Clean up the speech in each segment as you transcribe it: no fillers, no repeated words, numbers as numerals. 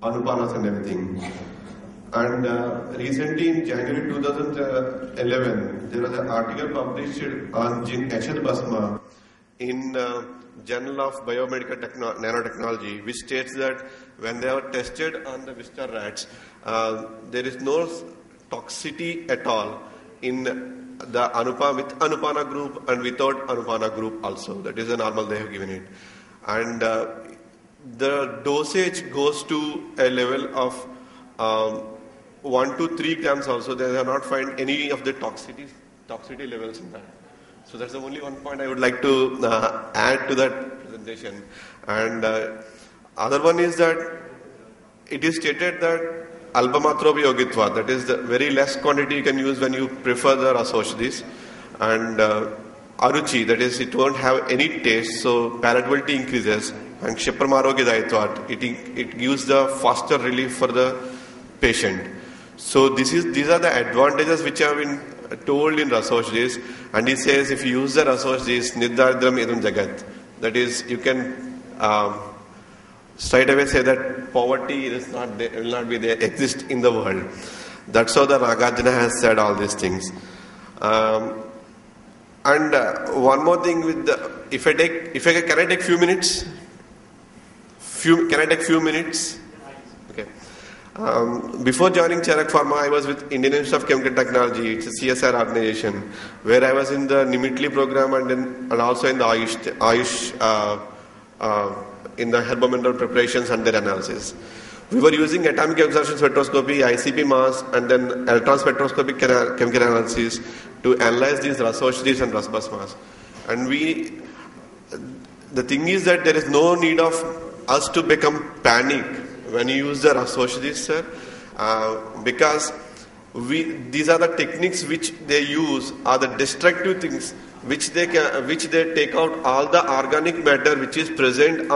Anupanas and everything. And recently in January 2011, there was an article published on HL Basma in Journal of Biomedical Nanotechnology, which states that when they are tested on the Vista rats, there is no toxicity at all in the with Anupana group and without Anupana group also. That is the normal they have given it. And the dosage goes to a level of 1 to 3 grams also. They have not found any of the toxicity levels in that. So that's the only one point I would like to add to that presentation. And other one is that it is stated that Albamatropi yogitva, that is the very less quantity you can use when you prefer the Rasoshadis. And Aruchi, that is it won't have any taste, so palatability increases. And Kshipramarogyadayitvat, it gives the faster relief for the patient. So these are the advantages which have been told in Rasoshadis. And he says if you use the Rasoshadis, Niddaridram Edam Jagat, that is you can straight away say that poverty will not be there, exist in the world. That's how the Nagarjuna has said all these things. And one more thing with the, can I take few minutes? Can I take few minutes? Okay. Before joining Charac Pharma, I was with Indian Institute of Chemical Technology. It's a CSR organization where I was in the Nimitli program and also in the Ayush in the herbamineral preparations and their analysis. We were using atomic absorption spectroscopy, ICP mass, and then electron spectroscopic chemical analysis to analyze these Rasoshadis and Rasbasmas. And the thing is that there is no need of us to become panic when you use the Rasoshadis, sir, because these are the techniques which they use are the destructive things which they take out all the organic matter which is present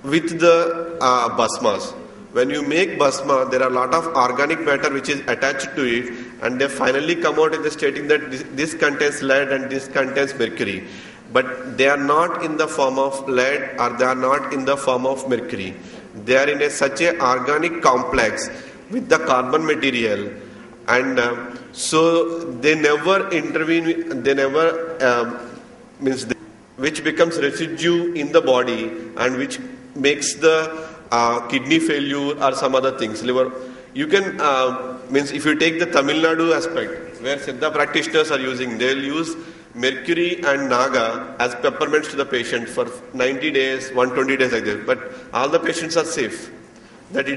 with the basmas. When you make basma, there are a lot of organic matter which is attached to it, and they finally come out in the stating that this contains lead and this contains mercury. But they are not in the form of lead or they are not in the form of mercury. They are in such an organic complex with the carbon material, and so they never intervene. They never which becomes residue in the body and which makes the kidney failure or some other things. Liver. You can if you take the Tamil Nadu aspect where Siddha practitioners are using, they'll use mercury and naga as peppermints to the patient for 90 days, 120 days like this. But all the patients are safe. That